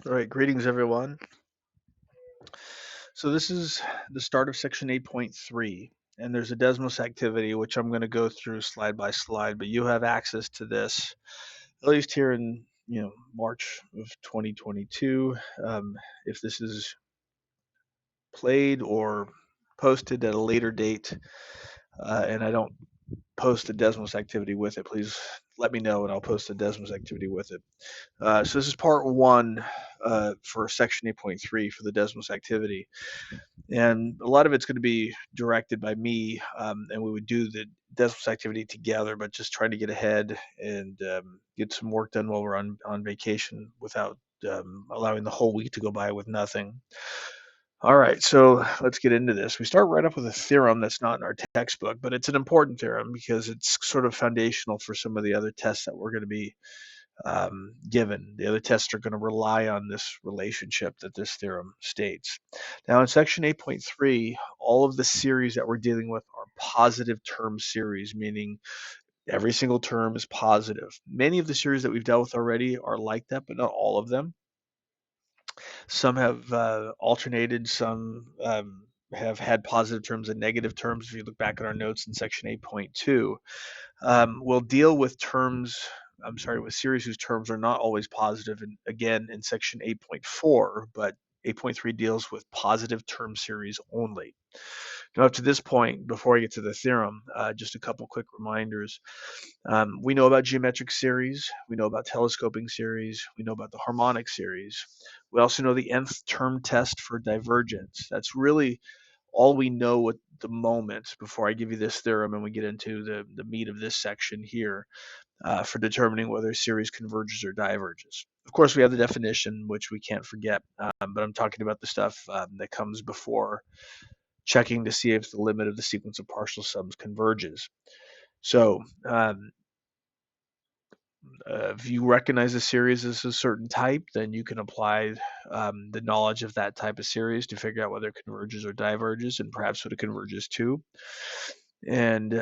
All right, greetings everyone. So this is the start of section 8.3, and there's a Desmos activity which I'm going to go through slide by slide, but you have access to this at least here in March of 2022. If this is played or posted at a later date, and I don't post a Desmos activity with it, please let me know and I'll post a Desmos activity with it. So this is part one for section 8.3 for the Desmos activity. And a lot of it's going to be directed by me, and we would do the Desmos activity together, but just trying to get ahead and get some work done while we're on vacation without allowing the whole week to go by with nothing. All right, so let's get into this. We start right up with a theorem that's not in our textbook, but it's an important theorem because it's sort of foundational for some of the other tests that we're going to be given. The other tests are going to rely on this relationship that this theorem states. Now, in section 8.3, all of the series that we're dealing with are positive term series, meaning every single term is positive. Many of the series that we've dealt with already are like that, but not all of them. Some have alternated, some have had positive terms and negative terms. If you look back at our notes in section 8.2, we'll deal with with series whose terms are not always positive, and again in section 8.4, but 8.3 deals with positive term series only. Now, up to this point, before I get to the theorem, just a couple quick reminders. We know about geometric series, we know about telescoping series, we know about the harmonic series. We also know the nth term test for divergence. That's really all we know at the moment before I give you this theorem and we get into the meat of this section here for determining whether a series converges or diverges. Of course, we have the definition, which we can't forget, but I'm talking about the stuff that comes before checking to see if the limit of the sequence of partial sums converges. So if you recognize a series as a certain type, then you can apply the knowledge of that type of series to figure out whether it converges or diverges, and perhaps what it converges to. And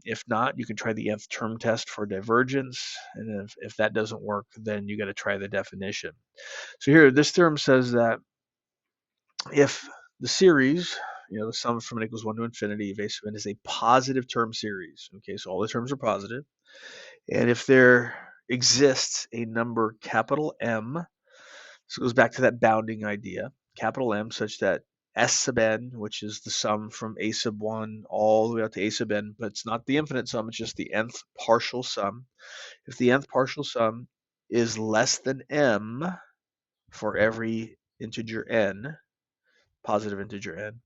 if not, you can try the nth term test for divergence. And if that doesn't work, then you got to try the definition. So here, this theorem says that if the series, the sum from n equals 1 to infinity of a sub n is a positive term series, okay, so all the terms are positive, and if there exists a number capital M, so it goes back to that bounding idea, capital M, such that S sub n, which is the sum from a sub 1 all the way out to a sub n, but it's not the infinite sum, it's just the nth partial sum. If the nth partial sum is less than m for every integer n, positive integer n,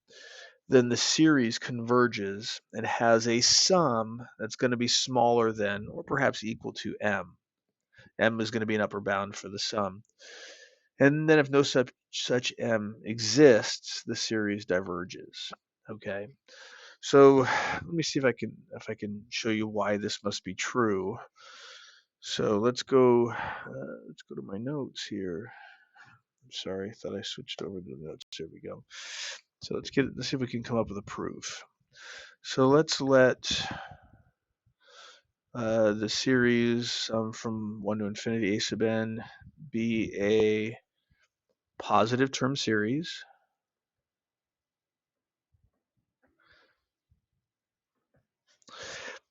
then the series converges and has a sum that's going to be smaller than or perhaps equal to m. M is going to be an upper bound for the sum. And then if no such m exists, the series diverges. Okay. So let me see if I can show you why this must be true. So let's go to my notes here. I'm sorry, I thought I switched over to the notes. There we go. So let's see if we can come up with a proof. So let's let the series from 1 to infinity a sub n be a positive term series.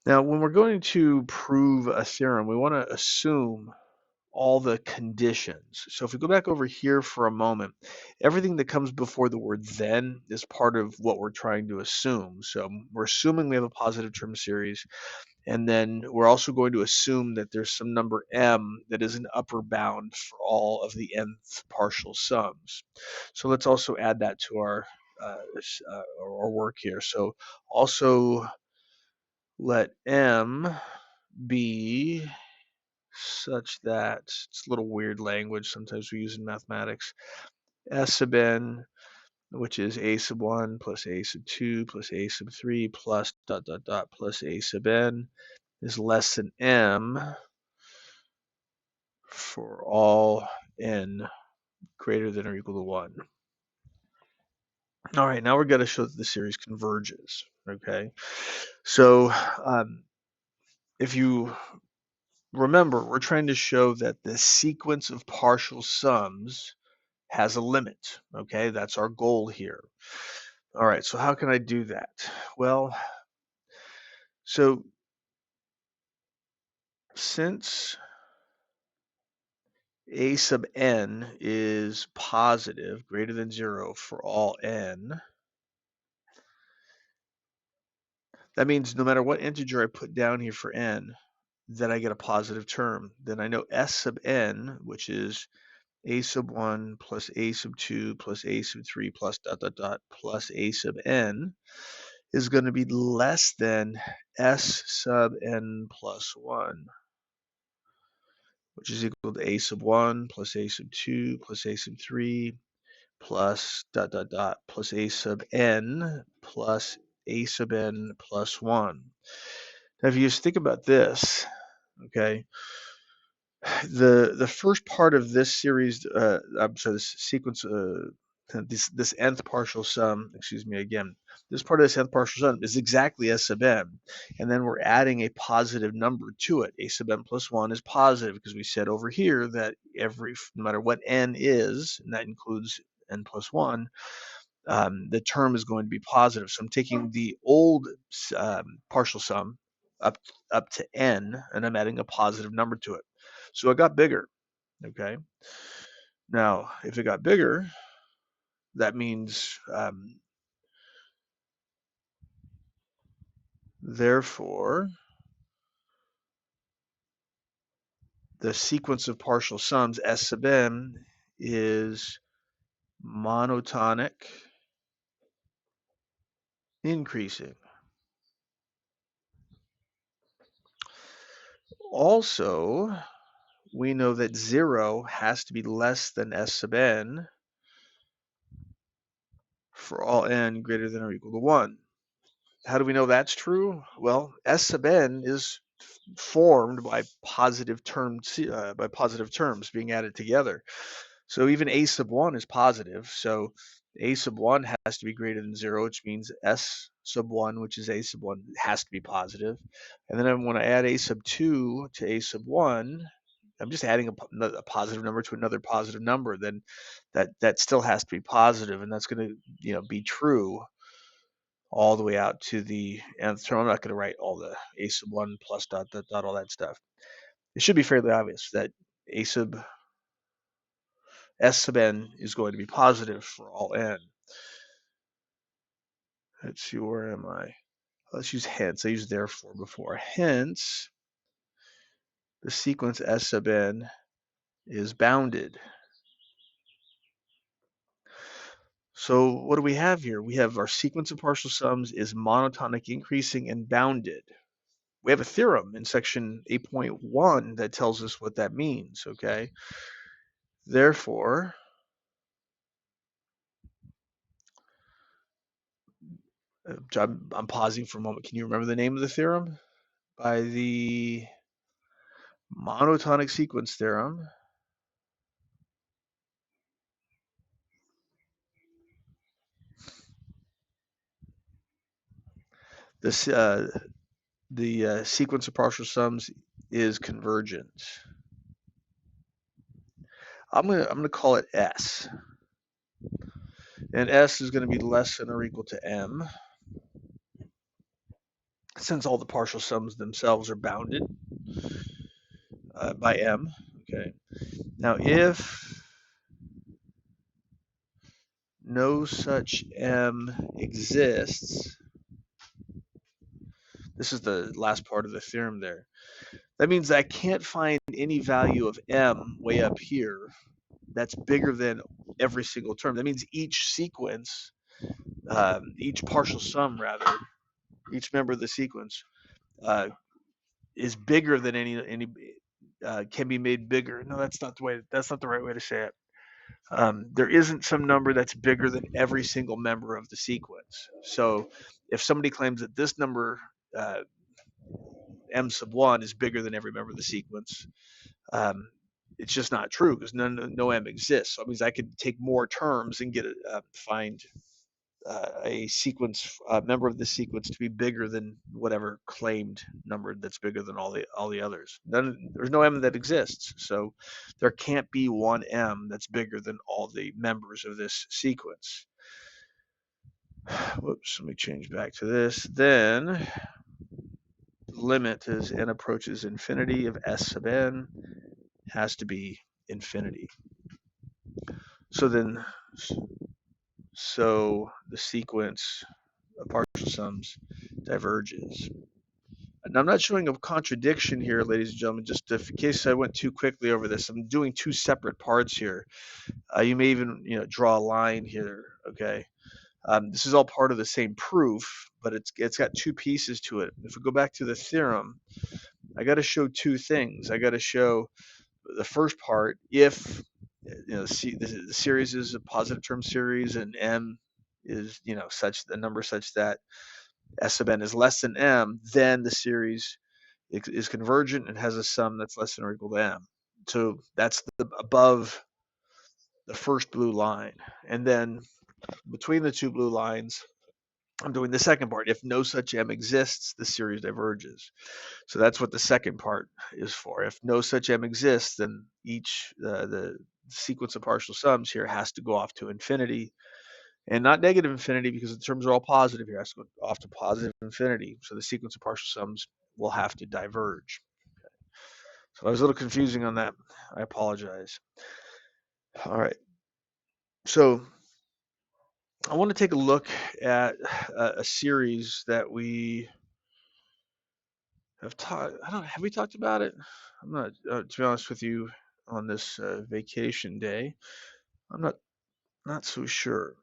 Now, when we're going to prove a theorem, we want to assume all the conditions. So if we go back over here for a moment, everything that comes before the word then is part of what we're trying to assume. So we're assuming we have a positive term series, and then we're also going to assume that there's some number m that is an upper bound for all of the nth partial sums. So let's also add that to our work here. So also let m be such that, it's a little weird language sometimes we use in mathematics, S sub n, which is a sub 1 plus a sub 2 plus a sub 3 plus dot dot dot plus a sub n is less than m for all n greater than or equal to 1. All right, now we're going to show that the series converges. Okay, so if you remember, we're trying to show that the sequence of partial sums has a limit. Okay, that's our goal here. All right, so how can I do that? Well, so since a sub n is positive, greater than 0 for all n, that means no matter what integer I put down here for n, that I get a positive term. Then I know s sub n, which is a sub 1 plus a sub 2 plus a sub 3 plus dot dot dot plus a sub n, is going to be less than s sub n plus 1, which is equal to a sub 1 plus a sub 2 plus a sub 3 plus dot dot dot plus a sub n plus a sub n plus 1. Now, if you just think about this, okay, the first part of this series, I'm sorry, this sequence, this nth partial sum, excuse me again, this part of this nth partial sum is exactly s sub n, and then we're adding a positive number to it. A sub n plus 1 is positive because we said over here that no matter what n is, and that includes n plus 1, the term is going to be positive. So I'm taking the old partial sum up to n, and I'm adding a positive number to it. So it got bigger. Okay. Now, if it got bigger, that means therefore the sequence of partial sums s sub n is monotonic increasing. Also, we know that 0 has to be less than s sub n for all n greater than or equal to 1. How do we know that's true? Well, S sub n is formed by positive terms being added together. So even a sub 1 is positive. So a sub 1 has to be greater than 0, which means s sub 1, which is a sub 1, has to be positive. And then when I add a sub 2 to a sub 1, I'm just adding a positive number to another positive number. Then that still has to be positive, and that's going to be true all the way out to the nth term. I'm not going to write all the a sub 1 plus dot dot dot, all that stuff. It should be fairly obvious that a sub s sub n is going to be positive for all n. Let's see, where am I? Let's use hence. I used therefore before. Hence, the sequence s sub n is bounded. So what do we have here? We have our sequence of partial sums is monotonic increasing and bounded. We have a theorem in section 8.1 that tells us what that means, okay? Therefore, I'm pausing for a moment. Can you remember the name of the theorem? By the monotonic sequence theorem, this the sequence of partial sums is convergent. I'm gonna call it S, and S is going to be less than or equal to M, since all the partial sums themselves are bounded by M. Okay. Now, if no such M exists, this is the last part of the theorem there. That means I can't find any value of M way up here that's bigger than every single term. That means each sequence, each partial sum rather, each member of the sequence is bigger than any can be made bigger. No, that's not the right way to say it. There isn't some number that's bigger than every single member of the sequence. So if somebody claims that this number m sub 1 is bigger than every member of the sequence, it's just not true because no m exists. So it means I could take more terms and find a sequence member of the sequence to be bigger than whatever claimed number that's bigger than all the others. There's no m that exists, so there can't be one m that's bigger than all the members of this sequence. Whoops, let me change back to this. Then limit as n approaches infinity of s sub n has to be infinity. So then, so the sequence of partial sums diverges. And I'm not showing a contradiction here, ladies and gentlemen, just in case I went too quickly over this. I'm doing two separate parts here. You may even, draw a line here, okay? This is all part of the same proof, but it's got two pieces to it. If we go back to the theorem, I got to show two things. I got to show the first part, if the series is a positive term series and m is such a number such that s sub n is less than m, then the series is convergent and has a sum that's less than or equal to m. So that's above the first blue line, and then between the two blue lines, I'm doing the second part. If no such m exists, the series diverges. So that's what the second part is for. If no such m exists, then each the sequence of partial sums here has to go off to infinity, and not negative infinity, because the terms are all positive here. It has to go off to positive infinity. So the sequence of partial sums will have to diverge. So I was a little confusing on that. I apologize. All right. So I want to take a look at a series that we have taught. I don't. Have we talked about it? I'm not. To be honest with you, on this vacation day, I'm not so sure.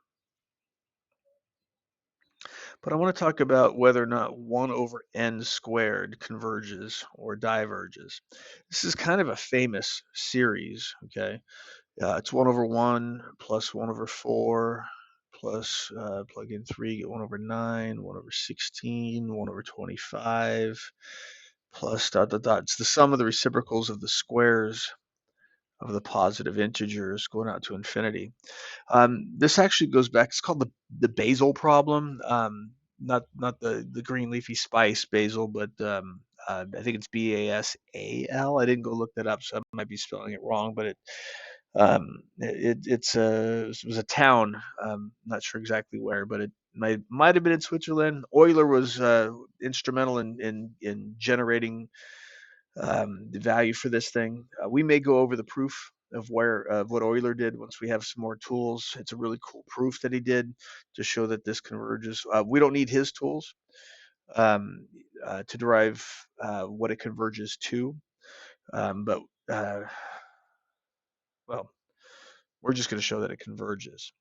But I want to talk about whether or not 1 over n squared converges or diverges. This is kind of a famous series. Okay, it's 1 over 1 plus 1 over 4 plus plug in 3, get 1 over 9, 1 over 16, 1 over 25 plus dot dot dot. It's the sum of the reciprocals of the squares of the positive integers going out to infinity. This actually goes back. It's called the basil problem. Not the green leafy spice basil, but I think it's BASAL. I didn't go look that up, so I might be spelling it wrong. But it was a town. Not sure exactly where, but it might have been in Switzerland. Euler was instrumental in generating the value for this thing. We may go over the proof of what Euler did once we have some more tools. It's a really cool proof that he did to show that this converges. We don't need his tools um, to derive what it converges to, but well, we're just going to show that it converges.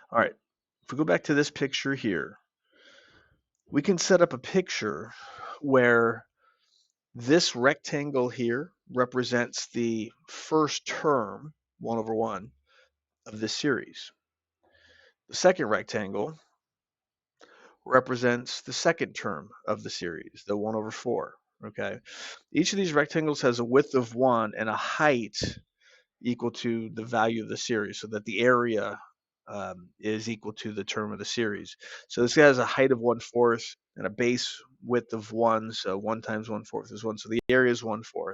All right, if we go back to this picture here, we can set up a picture where this rectangle here represents the first term, 1 over 1, of this series. The second rectangle represents the second term of the series, the 1 over 4. Okay. Each of these rectangles has a width of 1 and a height equal to the value of the series, so that the area is equal to the term of the series. So this guy has a height of 1/4 and a base width of 1, so 1 times 1/4 is 1. So the area is 1/4.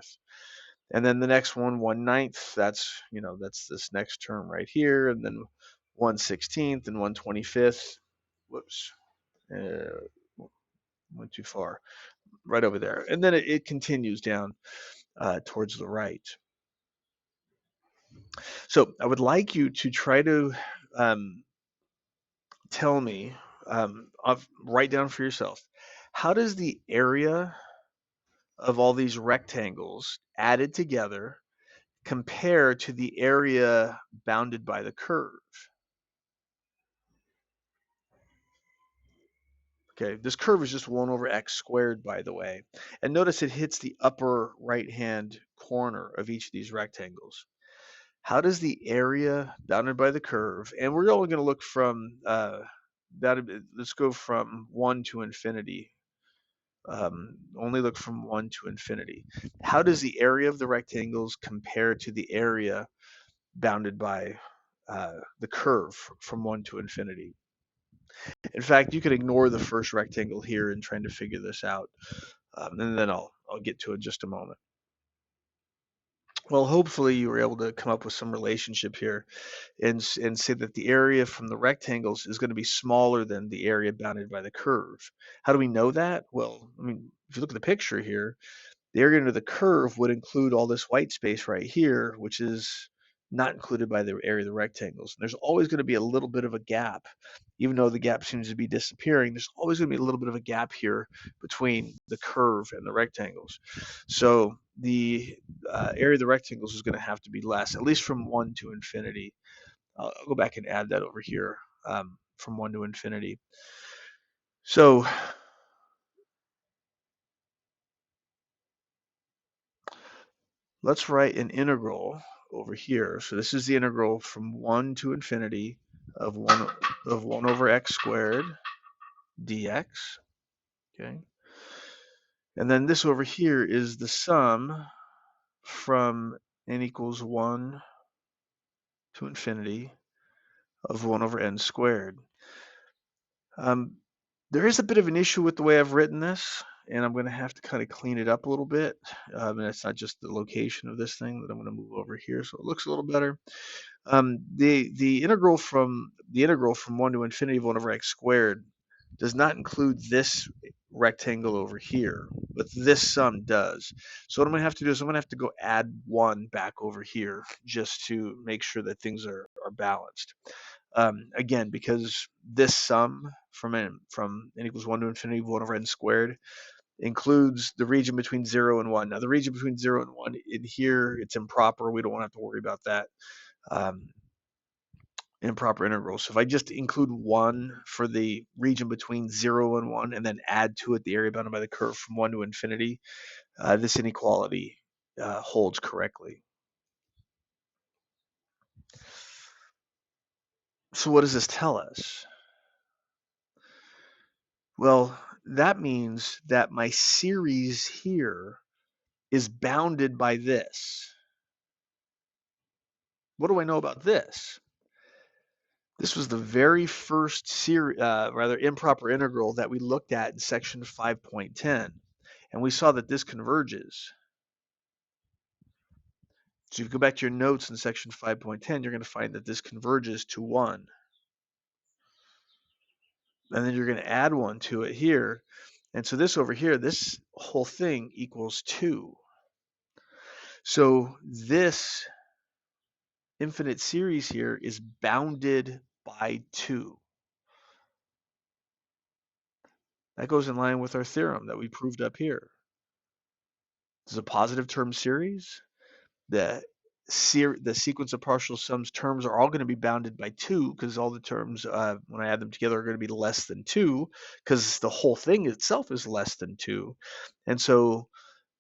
And then the next one, 1/9, that's this next term right here, and then 1/16 and 1/25. Whoops, went too far. Right over there, and then it continues down towards the right. So I would like you to try to tell me, write down for yourself, how does the area of all these rectangles added together compare to the area bounded by the curve? Okay, this curve is just 1 over x squared, by the way. And notice it hits the upper right-hand corner of each of these rectangles. How does the area bounded by the curve, and we're only going to look from, let's go from 1 to infinity. Only look from 1 to infinity. How does the area of the rectangles compare to the area bounded by the curve from 1 to infinity. In fact, you can ignore the first rectangle here in trying to figure this out, and then I'll get to it in just a moment. Well, hopefully you were able to come up with some relationship here and say that the area from the rectangles is going to be smaller than the area bounded by the curve. How do we know that? Well, I mean, if you look at the picture here, the area under the curve would include all this white space right here, which is not included by the area of the rectangles. And there's always going to be a little bit of a gap. Even though the gap seems to be disappearing, there's always going to be a little bit of a gap here between the curve and the rectangles. So the area of the rectangles is going to have to be less, at least from 1 to infinity. I'll go back and add that over here, from 1 to infinity. So let's write an integral over here. So this is the integral from 1 to infinity of 1 over x squared dx. Okay. And then this over here is the sum from n equals 1 to infinity of 1 over n squared. There is a bit of an issue with the way I've written this, and I'm going to have to kind of clean it up a little bit. And it's not just the location of this thing that I'm going to move over here, so it looks a little better. The integral from 1 to infinity of 1 over x squared does not include this rectangle over here, but this sum does. So what I'm going to have to do is I'm going to have to go add 1 back over here just to make sure that things are balanced. Again, because this sum from n equals 1 to infinity of 1 over n squared includes the region between 0 and 1. Now, the region between 0 and 1 in here, it's improper. We don't want to have to worry about that. Improper integrals. So if I just include 1 for the region between 0 and 1 and then add to it the area bounded by the curve from 1 to infinity, this inequality holds correctly. So what does this tell us? Well, that means that my series here is bounded by this. What do I know about this? This was the very first improper integral that we looked at in section 5.10, and we saw that this converges. So if you go back to your notes in section 5.10, you're going to find that this converges to 1. And then you're going to add 1 to it here. And so this over here, this whole thing equals 2. So this infinite series here is bounded by 2. That goes in line with our theorem that we proved up here. This is a positive term series. The sequence of partial sums terms are all going to be bounded by 2 because all the terms, when I add them together, are going to be less than 2 because the whole thing itself is less than 2. And so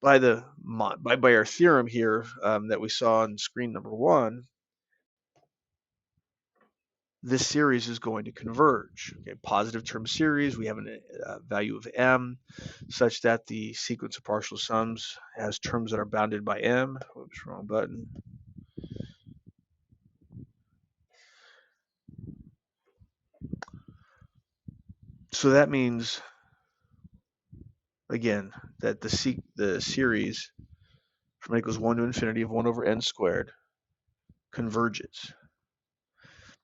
by our theorem here that we saw on screen number 1, this series is going to converge. Okay, positive term series, we have a value of m such that the sequence of partial sums has terms that are bounded by m. Whoops, wrong button. So that means, again, that the series from n equals 1 to infinity of 1 over n squared converges.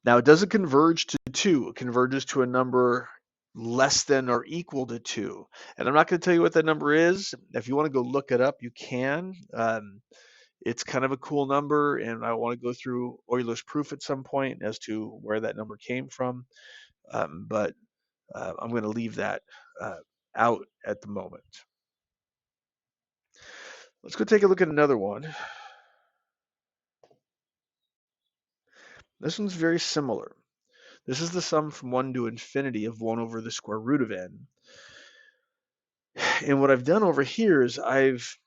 Now, it doesn't converge to 2. It converges to a number less than or equal to 2. And I'm not going to tell you what that number is. If you want to go look it up, you can. It's kind of a cool number, and I want to go through Euler's proof at some point as to where that number came from. But I'm going to leave that out at the moment. Let's go take a look at another one. This one's very similar. This is the sum from 1 to infinity of 1 over the square root of n. And what I've done over here is I've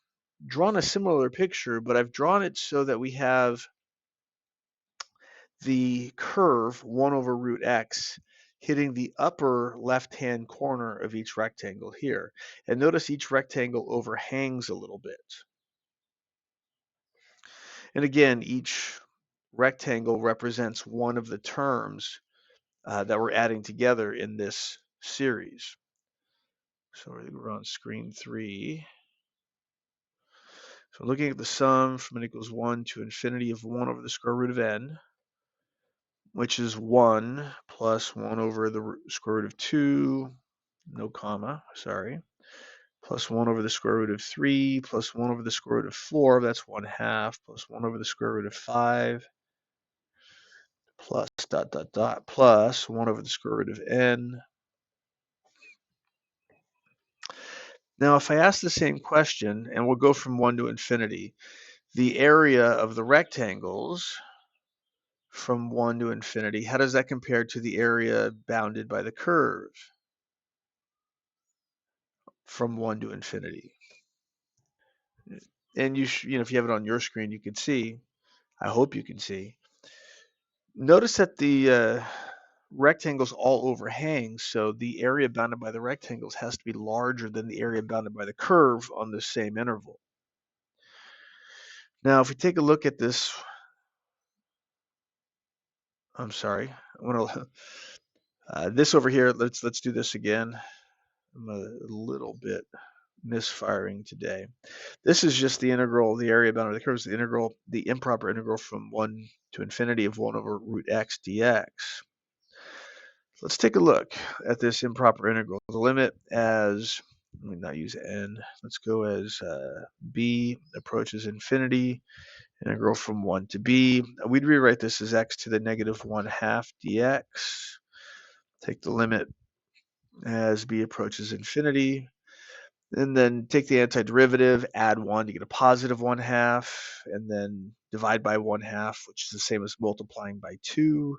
drawn a similar picture, but I've drawn it so that we have the curve 1 over root x hitting the upper left-hand corner of each rectangle here. And notice each rectangle overhangs a little bit. And again, each rectangle represents one of the terms that we're adding together in this series. So we're on screen 3. So looking at the sum from n equals 1 to infinity of 1 over the square root of n, which is 1 plus 1 over the square root of 2, no comma, sorry, plus 1 over the square root of 3, plus 1 over the square root of 4, that's 1/2, plus 1 over the square root of 5, plus dot dot dot, plus 1 over the square root of n. Now, if I ask the same question, and we'll go from 1 to infinity, the area of the rectangles from 1 to infinity, how does that compare to the area bounded by the curve from 1 to infinity? And if you have it on your screen, you can see, I hope you can see. Notice that the rectangles all overhang, so the area bounded by the rectangles has to be larger than the area bounded by the curve on the same interval. Now, if we take a look at this, I'm sorry, this over here, let's do this again. I'm a little bit misfiring today. This is just the integral, the area bounded by the curve is the integral, the improper integral from 1 to infinity of 1 over root x dx. Let's take a look at this improper integral. The limit as, let me not use n, let's go as b approaches infinity, integral from 1 to b. We'd rewrite this as x to the negative 1/2 dx. Take the limit as b approaches infinity, and then take the antiderivative, add 1 to get a positive 1/2, and then divide by 1/2, which is the same as multiplying by 2.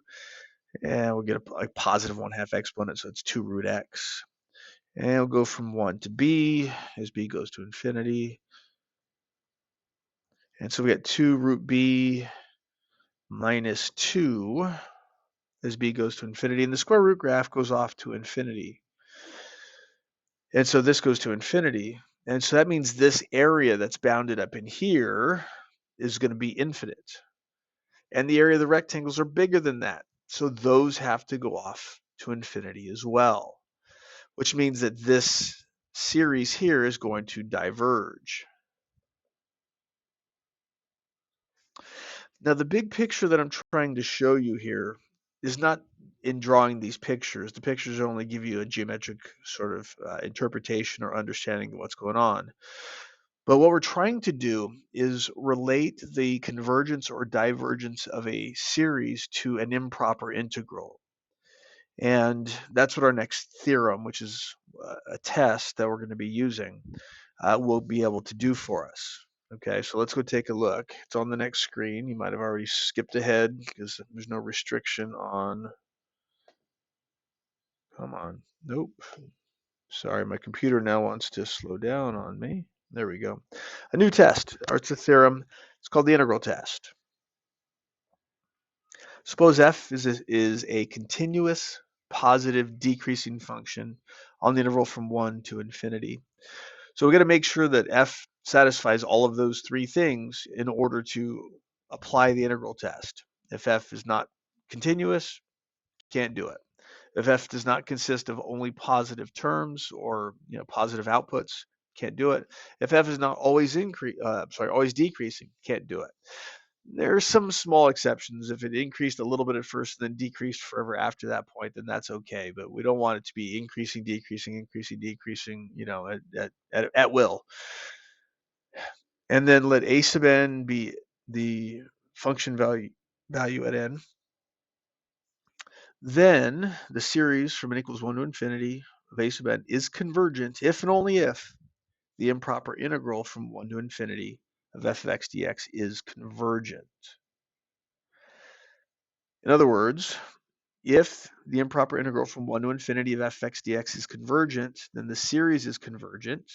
And we'll get a positive 1/2 exponent, so it's 2 root x. And we'll go from 1 to b as b goes to infinity. And so we get 2 root b minus 2 as b goes to infinity. And the square root graph goes off to infinity. And so this goes to infinity. And so that means this area that's bounded up in here is going to be infinite. And the area of the rectangles are bigger than that. So those have to go off to infinity as well, which means that this series here is going to diverge. Now, the big picture that I'm trying to show you here is not in drawing these pictures. The pictures only give you a geometric sort of interpretation or understanding of what's going on. But what we're trying to do is relate the convergence or divergence of a series to an improper integral. And that's what our next theorem, which is a test that we're going to be using, will be able to do for us. Okay, so let's go take a look. It's on the next screen. You might have already skipped ahead because there's no restriction on. Come on. Nope. Sorry, my computer now wants to slow down on me. There we go. A new test. It's a theorem. It's called the integral test. Suppose f is a continuous positive decreasing function on the interval from 1 to infinity. So we're going to make sure that f satisfies all of those three things in order to apply the integral test. If f is not continuous, can't do it. If f does not consist of only positive terms or positive outputs, can't do it. If f is not always always decreasing, can't do it. There are some small exceptions. If it increased a little bit at first and then decreased forever after that point, then that's okay. But we don't want it to be increasing, decreasing, decreasing, at will. And then let a sub n be the function value at n. Then the series from n equals 1 to infinity of a sub n is convergent if and only if the improper integral from 1 to infinity of f of x dx is convergent. In other words, if the improper integral from 1 to infinity of f of x dx is convergent, then the series is convergent.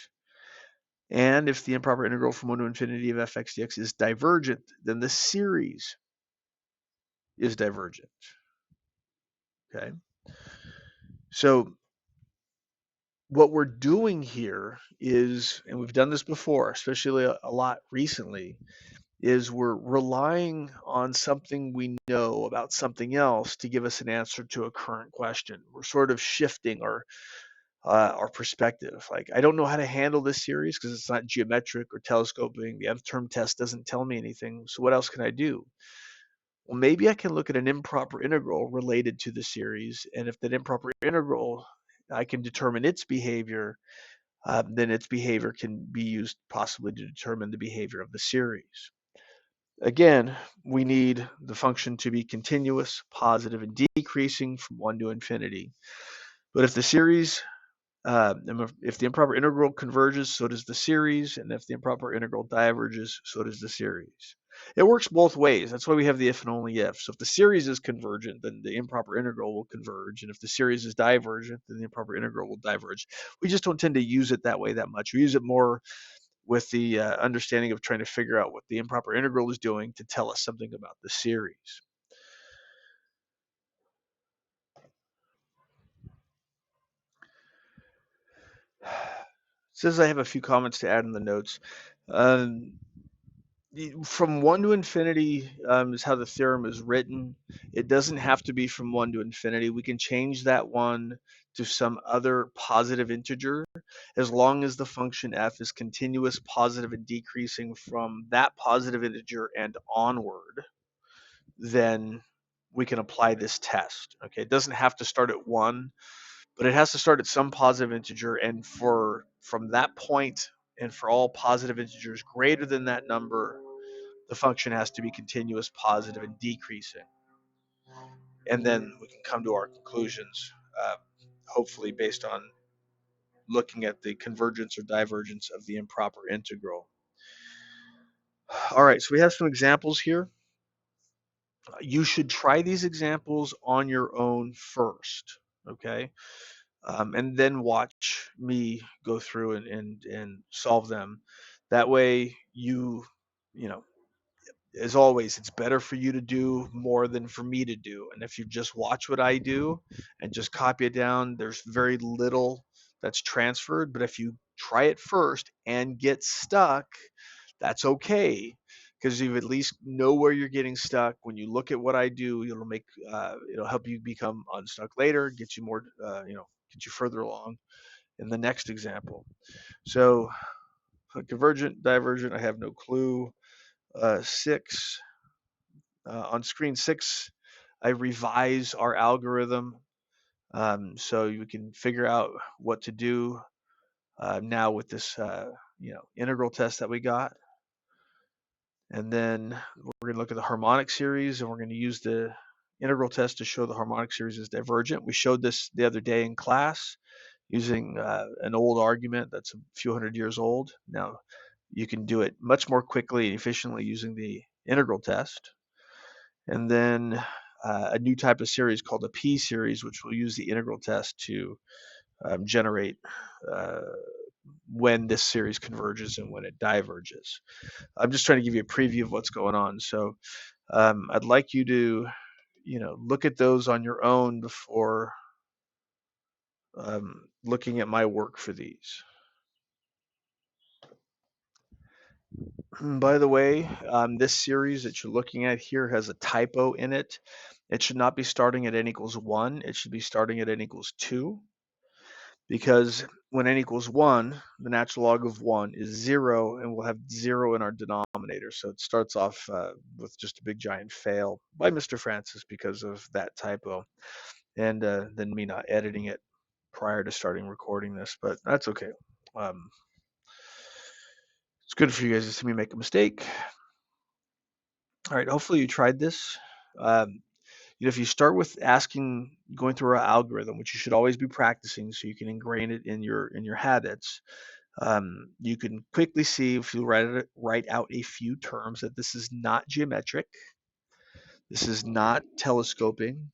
And if the improper integral from 1 to infinity of f of x dx is divergent, then the series is divergent. Okay. So what we're doing here is, and we've done this before, especially a lot recently, is we're relying on something we know about something else to give us an answer to a current question. We're sort of shifting our perspective. Like, I don't know how to handle this series because it's not geometric or telescoping. The nth term test doesn't tell me anything. So what else can I do? Well, maybe I can look at an improper integral related to the series, and if that improper integral, I can determine its behavior, then its behavior can be used possibly to determine the behavior of the series. Again, we need the function to be continuous, positive, and decreasing from 1 to infinity. But if the series, if the improper integral converges, so does the series, and if the improper integral diverges, so does the series. It works both ways. That's why we have the if and only if. So if the series is convergent, then the improper integral will converge, and if the series is divergent, then the improper integral will diverge. We just don't tend to use it that way that much. We use it more with the understanding of trying to figure out what the improper integral is doing to tell us something about the series. It says I have a few comments to add in the notes. Um, from 1 to infinity is how the theorem is written. It doesn't have to be from 1 to infinity. We can change that 1 to some other positive integer as long as the function f is continuous, positive, and decreasing from that positive integer and onward. Then we can apply this test. Okay, it doesn't have to start at 1, but it has to start at some positive integer, and from that point and for all positive integers greater than that number, the function has to be continuous, positive, and decreasing. And then we can come to our conclusions, hopefully based on looking at the convergence or divergence of the improper integral. All right, so we have some examples here. You should try these examples on your own first, okay? And then watch me go through and solve them. That way you know, as always, it's better for you to do more than for me to do. And if you just watch what I do and just copy it down, there's very little that's transferred. But if you try it first and get stuck, that's okay, because you at least know where you're getting stuck. When you look at what I do, it'll help you become unstuck later, get you more, get you further along in the next example. So convergent, divergent, I have no clue. 6 on screen 6, I revise our algorithm so you can figure out what to do now with this integral test that we got. And then we're going to look at the harmonic series, and we're going to use the integral test to show the harmonic series is divergent. We showed this the other day in class using an old argument that's a few hundred years old. Now you can do it much more quickly and efficiently using the integral test. And then a new type of series called a P series, which will use the integral test to generate uh, when this series converges and when it diverges. I'm just trying to give you a preview of what's going on. So I'd like you to, look at those on your own before looking at my work for these. By the way, this series that you're looking at here has a typo in it. It should not be starting at n equals 1. It should be starting at n equals 2, because when n equals 1, the natural log of 1 is 0, and we'll have 0 in our denominator. So it starts off with just a big giant fail by Mr. Francis because of that typo, and then me not editing it prior to starting recording this, but that's okay. It's good for you guys to see me make a mistake. All right, hopefully you tried this. If you start with going through our algorithm, which you should always be practicing so you can ingrain it in your habits, you can quickly see if you write out a few terms that this is not geometric, this is not telescoping,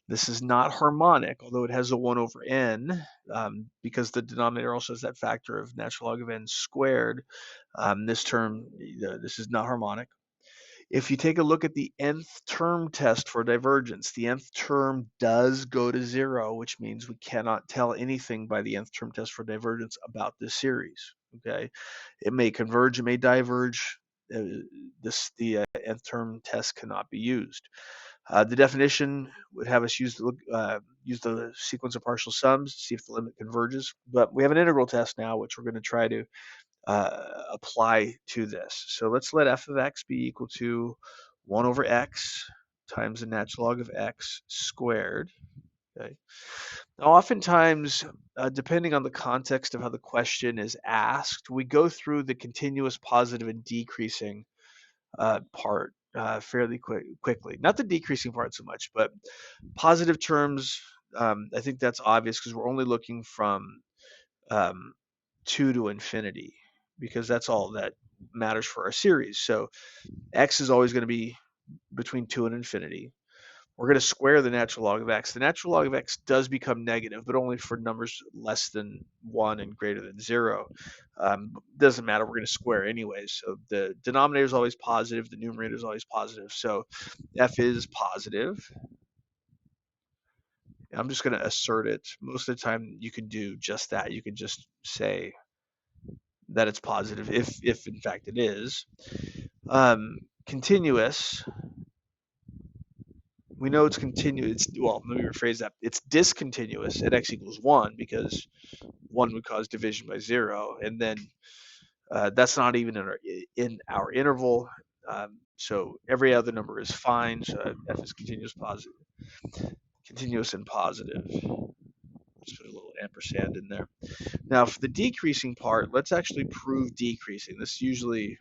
this is not harmonic, although it has a 1 over n, because the denominator also has that factor of natural log of n squared. This term, this is not harmonic. If you take a look at the nth term test for divergence, the nth term does go to 0, which means we cannot tell anything by the nth term test for divergence about this series. Okay, it may converge, it may diverge. the nth term test cannot be used. The definition would have us use the sequence of partial sums to see if the limit converges. But we have an integral test now, which we're going to try to apply to this. So let's let f of x be equal to 1 over x times the natural log of x squared. Okay. Now, oftentimes, depending on the context of how the question is asked, we go through the continuous, positive, and decreasing part fairly quickly. Not the decreasing part so much, but positive terms. I think that's obvious because we're only looking from um, 2 to infinity, because that's all that matters for our series. So x is always going to be between 2 and infinity. We're going to square the natural log of x. The natural log of x does become negative, but only for numbers less than 1 and greater than 0. Doesn't matter. We're going to square anyways. So the denominator is always positive. The numerator is always positive. So f is positive. I'm just going to assert it. Most of the time, you can do just that. You can just say that it's positive if in fact it is. Continuous. We know it's continuous. Well, let me rephrase that. It's discontinuous at x equals 1 because 1 would cause division by 0, and then that's not even in our interval. So every other number is fine. So f is continuous and positive. Let's put a little ampersand in there. Now, for the decreasing part, let's actually prove decreasing. This usually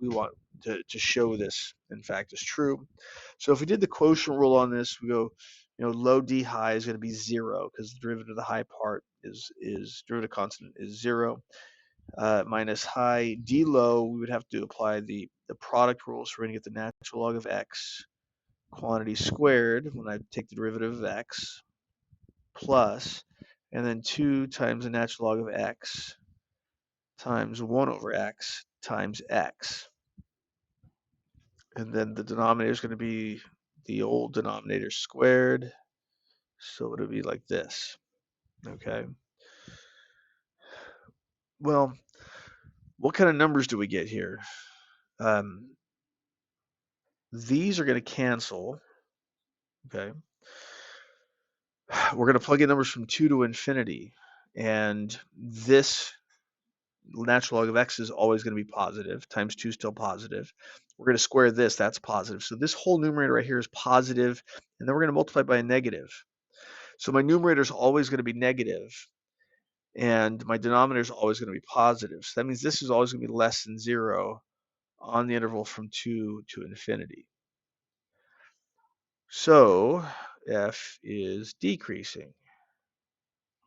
we want to show this, in fact, is true. So if we did the quotient rule on this, we go, low d high is going to be 0 because the derivative of the high part is derivative constant is 0. Minus high d low, we would have to apply the product rule. So we're going to get the natural log of x quantity squared when I take the derivative of x plus, and then 2 times the natural log of x times 1 over x times x. And then the denominator is going to be the old denominator squared. So it'll be like this. Okay. Well, what kind of numbers do we get here? These are going to cancel. Okay. We're going to plug in numbers from 2 to infinity. And this natural log of x is always going to be positive. Times 2 is still positive. We're going to square this. That's positive. So this whole numerator right here is positive, and then we're going to multiply by a negative. So my numerator is always going to be negative, and my denominator is always going to be positive. So that means this is always going to be less than 0 on the interval from 2 to infinity. So f is decreasing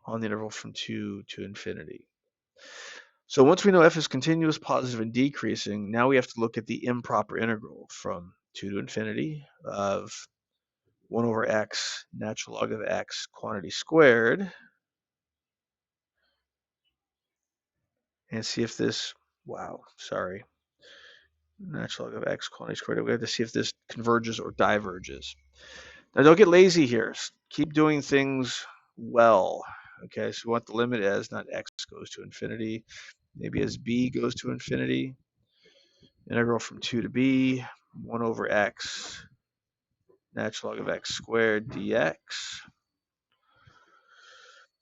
on the interval from 2 to infinity. So once we know f is continuous, positive, and decreasing, now we have to look at the improper integral from 2 to infinity of 1 over x, natural log of x, quantity squared, and see if this, natural log of x, quantity squared, we have to see if this converges or diverges. Now don't get lazy here. Keep doing things well. Okay, so we want the limit as not x goes to infinity, maybe as b goes to infinity. Integral from 2 to b, 1 over x, natural log of x squared dx.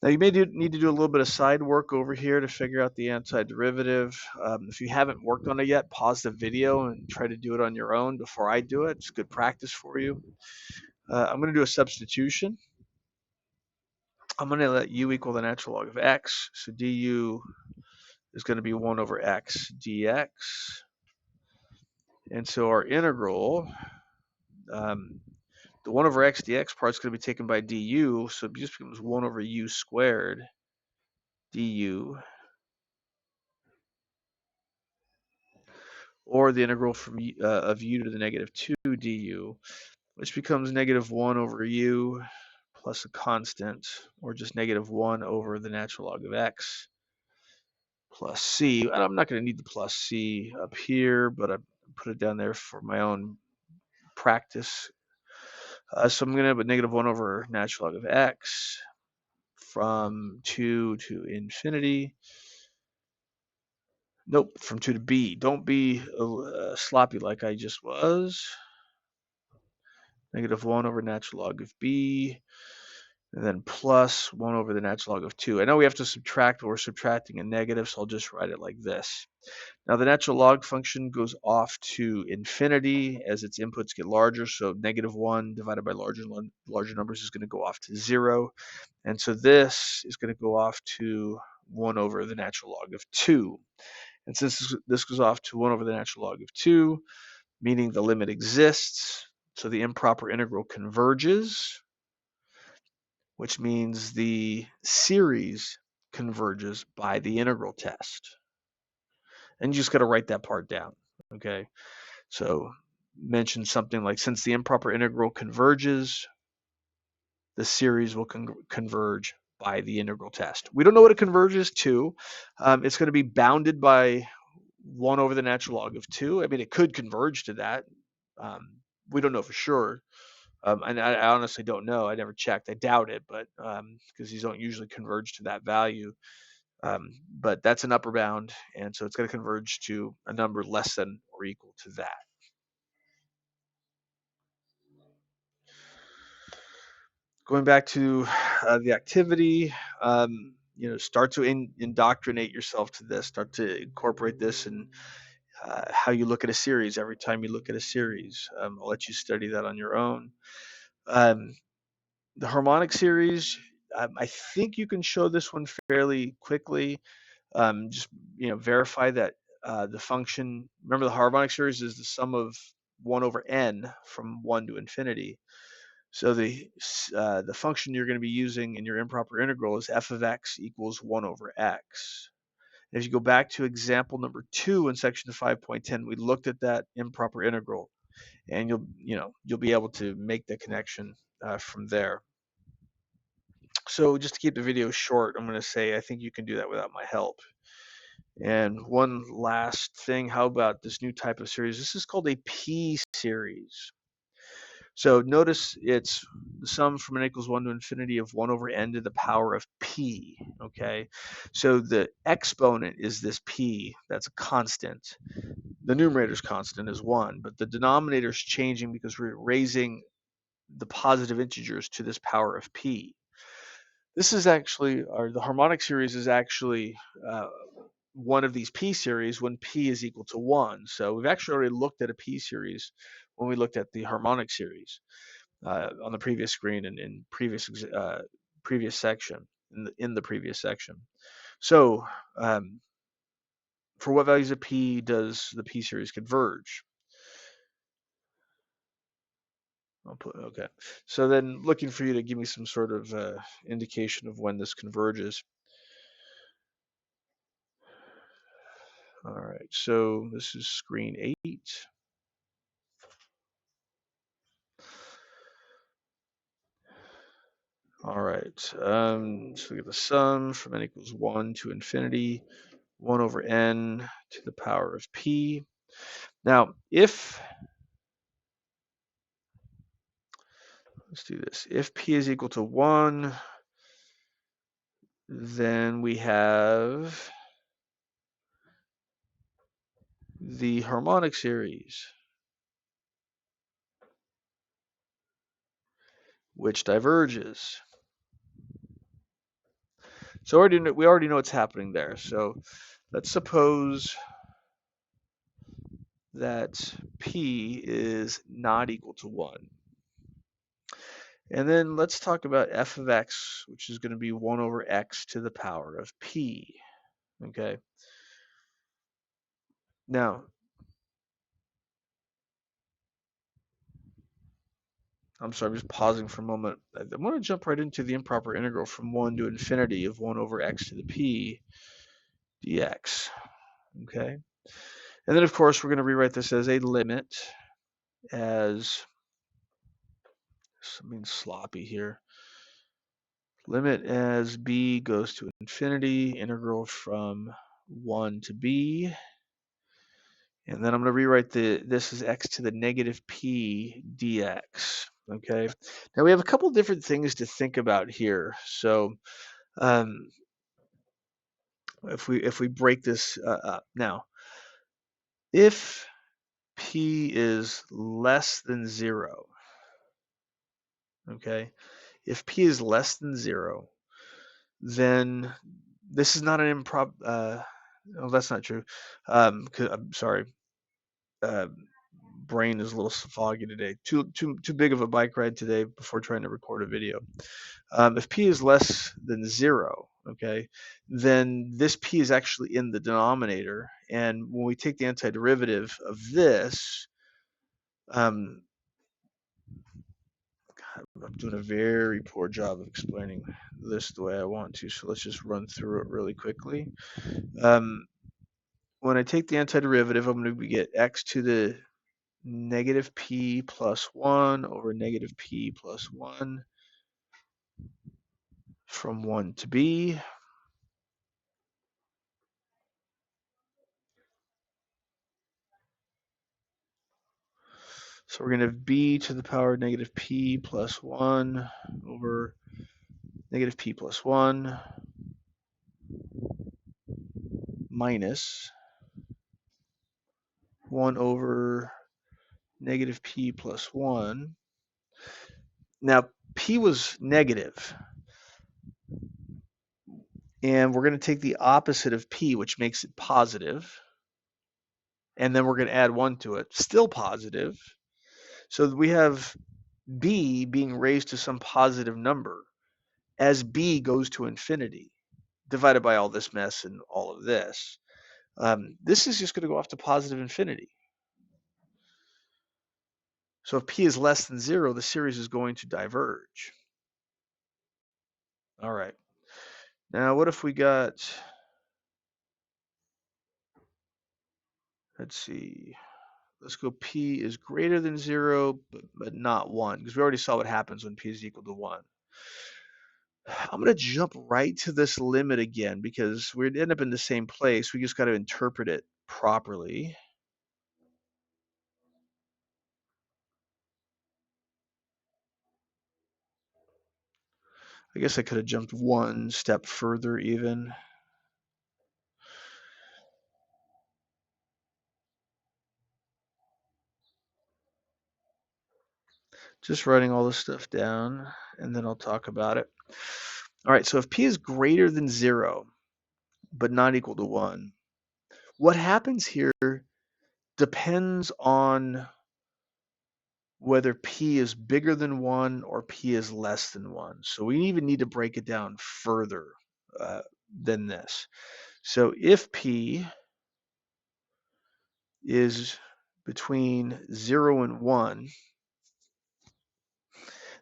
Now you may need to do a little bit of side work over here to figure out the antiderivative. If you haven't worked on it yet, pause the video and try to do it on your own before I do it. It's good practice for you. I'm going to do a substitution. I'm going to let u equal the natural log of x. So du is going to be 1 over x dx. And so our integral, the 1 over x dx part is going to be taken by du, so it just becomes 1 over u squared du, or the integral from of u to the negative 2 du, which becomes negative 1 over u plus a constant, or just negative 1 over the natural log of x plus c. And I'm not going to need the plus c up here, but I put it down there for my own practice. So I'm going to have a negative 1 over natural log of x from 2 to infinity. Nope, from 2 to b. Don't be sloppy like I just was. Negative 1 over natural log of b, and then plus 1 over the natural log of 2. I know we have to subtract, but we're subtracting a negative, so I'll just write it like this. Now the natural log function goes off to infinity as its inputs get larger, so negative 1 divided by larger numbers is going to go off to 0. And so this is going to go off to 1 over the natural log of 2. And since this goes off to 1 over the natural log of 2, meaning the limit exists, so the improper integral converges, which means the series converges by the integral test. And you just got to write that part down, okay? So mention something like, since the improper integral converges, the series will converge by the integral test. We don't know what it converges to. It's going to be bounded by 1 over the natural log of 2. I mean, it could converge to that. We don't know for sure. And I honestly don't know. I never checked. I doubt it, but because these don't usually converge to that value. But that's an upper bound, and so it's going to converge to a number less than or equal to that. Going back to the activity, start to indoctrinate yourself to this. Start to incorporate this in how you look at a series. Every time you look at a series, I'll let you study that on your own. The harmonic series, I think you can show this one fairly quickly. Just verify that the function. Remember, the harmonic series is the sum of 1 over n from 1 to infinity. So the function you're going to be using in your improper integral is f of x equals 1 over x. If you go back to example number 2 in section 5.10, we looked at that improper integral, and you'll be able to make the connection from there. So just to keep the video short, I'm going to say I think you can do that without my help. And one last thing, how about this new type of series? This is called a P series. So notice it's the sum from n equals 1 to infinity of 1 over n to the power of p, okay? So the exponent is this p, that's a constant. The numerator's constant is 1, but the denominator's changing because we're raising the positive integers to this power of p. This is actually, or the harmonic series is actually one of these p series when p is equal to 1. So we've actually already looked at a p series when we looked at the harmonic series on the previous screen and in previous section, in the previous section. So for what values of p does the p series converge? Okay. So then looking for you to give me some sort of indication of when this converges. All right, so this is screen 8. All right, so we get the sum from n equals 1 to infinity, 1 over n to the power of p. Now, let's do this. If p is equal to 1, then we have the harmonic series, which diverges. So we already know what's happening there. So let's suppose that p is not equal to 1. And then let's talk about f of x, which is going to be 1 over x to the power of p. Okay. Now, I'm sorry, I'm just pausing for a moment. I want to jump right into the improper integral from 1 to infinity of 1 over x to the p dx. Okay. And then, of course, we're going to rewrite this as a limit as, I mean, sloppy here. Limit as b goes to infinity, integral from 1 to b. And then I'm going to rewrite this as x to the negative p dx. Okay. Now we have a couple different things to think about here. So if we break this up. Now, if p is less than 0, okay? If p is less than 0, then this is not an improv. Oh, that's not true. I'm sorry. Uh, Brain is a little foggy today. Too big of a bike ride today before trying to record a video. If p is less than 0, okay, then this p is actually in the denominator. And when we take the antiderivative of this, I'm doing a very poor job of explaining this the way I want to. So let's just run through it really quickly. When I take the antiderivative, I'm going to get x to the negative p plus 1 over negative p plus 1 from 1 to b. So we're going to have b to the power of negative p plus 1 over negative p plus 1 minus 1 over negative p plus 1. Now, p was negative, and we're going to take the opposite of p, which makes it positive, and then we're going to add 1 to it, still positive. So we have b being raised to some positive number as b goes to infinity, divided by all this mess and all of this. This is just going to go off to positive infinity. So if p is less than 0, the series is going to diverge. All right. Now, what if we got, let's see, let's go p is greater than 0, but not 1, because we already saw what happens when p is equal to 1. I'm going to jump right to this limit again, because we'd end up in the same place. We just got to interpret it properly. I guess I could have jumped one step further even. Just writing all this stuff down, and then I'll talk about it. All right, so if p is greater than 0, but not equal to 1, what happens here depends on whether p is bigger than 1 or p is less than 1. So we even need to break it down further than this. So if p is between 0 and 1,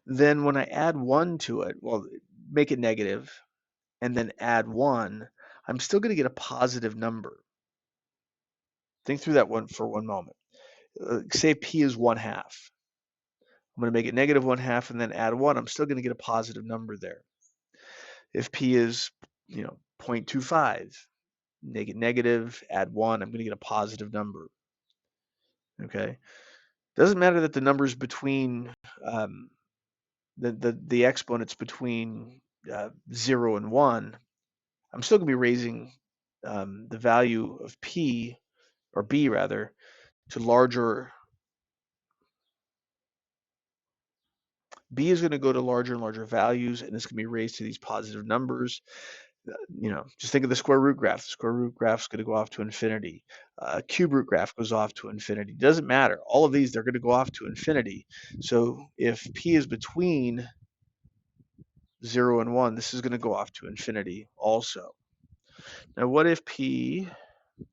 then when I add 1 to it, well, make it negative, and then add 1, I'm still going to get a positive number. Think through that one for one moment. Say p is 1/2. I'm going to make it negative 1/2 and then add 1. I'm still going to get a positive number there. If p is, 0.25, make it negative, add 1, I'm going to get a positive number. Okay? Doesn't matter that the numbers between the exponents between 0 and 1. I'm still going to be raising the value of p, or b rather, to larger. B is going to go to larger and larger values, and it's going to be raised to these positive numbers. Just think of the square root graph. The square root graph is going to go off to infinity. Cube root graph goes off to infinity. Doesn't matter. All of these, they're going to go off to infinity. So if p is between 0 and 1, this is going to go off to infinity also. Now, what if p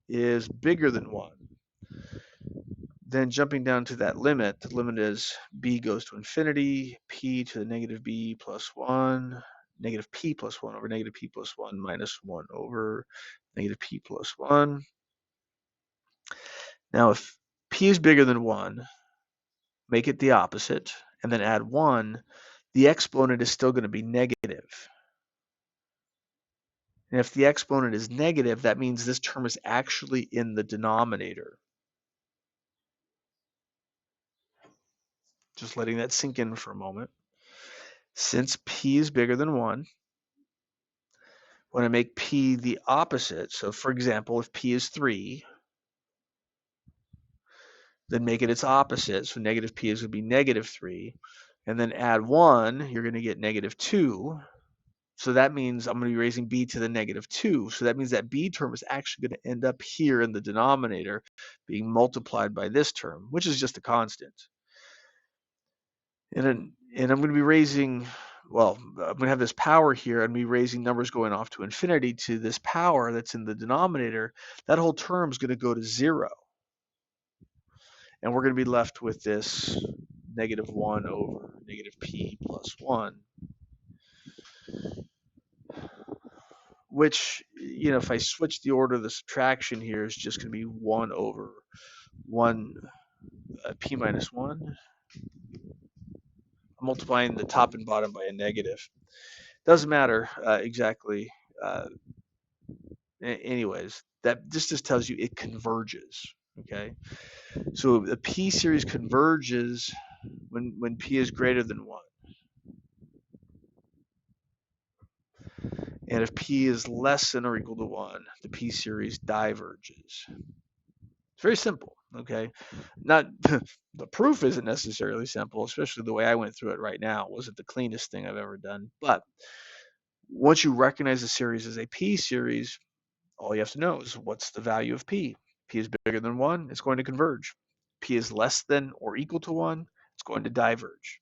is bigger than 1? Then jumping down to that limit, the limit is b goes to infinity, p to the negative b plus 1, negative p plus 1 over negative p plus 1 minus 1 over negative p plus 1. Now, if p is bigger than 1, make it the opposite, and then add 1, the exponent is still going to be negative. And if the exponent is negative, that means this term is actually in the denominator. Just letting that sink in for a moment. Since p is bigger than 1, when I make p the opposite, so for example, if p is 3, then make it its opposite. So negative p is going to be negative 3. And then add 1, you're going to get negative 2. So that means I'm going to be raising b to the negative 2. So that means that b term is actually going to end up here in the denominator being multiplied by this term, which is just a constant. And I'm going to be raising, well, I'm going to have this power here and be raising numbers going off to infinity to this power that's in the denominator. That whole term is going to go to 0. And we're going to be left with this negative 1 over negative p plus 1, which, if I switch the order of the subtraction here, is just going to be 1 over 1 p minus 1. I'm multiplying the top and bottom by a negative. Doesn't matter exactly. Anyways, that just tells you it converges. Okay, so the p series converges when p is greater than 1. And if p is less than or equal to 1, the p series diverges. It's very simple, okay? Not the proof isn't necessarily simple, especially the way I went through it right now. It wasn't the cleanest thing I've ever done. But once you recognize a series as a p series, all you have to know is what's the value of p. P is bigger than 1, it's going to converge. P is less than or equal to 1, it's going to diverge.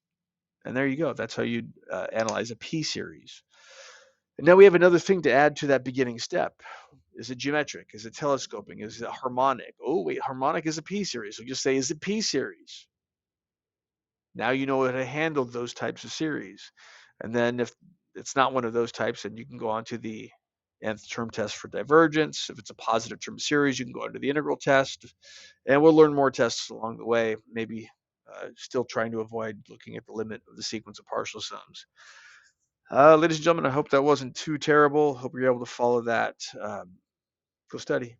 And there you go. That's how you analyze a p series. And now we have another thing to add to that beginning step. Is it geometric? Is it telescoping? Is it harmonic? Oh, wait, harmonic is a p series. So just say, is it p series? Now you know how to handle those types of series. And then if it's not one of those types, then you can go on to the nth term test for divergence. If it's a positive term series, you can go on to the integral test. And we'll learn more tests along the way, maybe still trying to avoid looking at the limit of the sequence of partial sums. Ladies and gentlemen, I hope that wasn't too terrible. Hope you're able to follow that. Go study.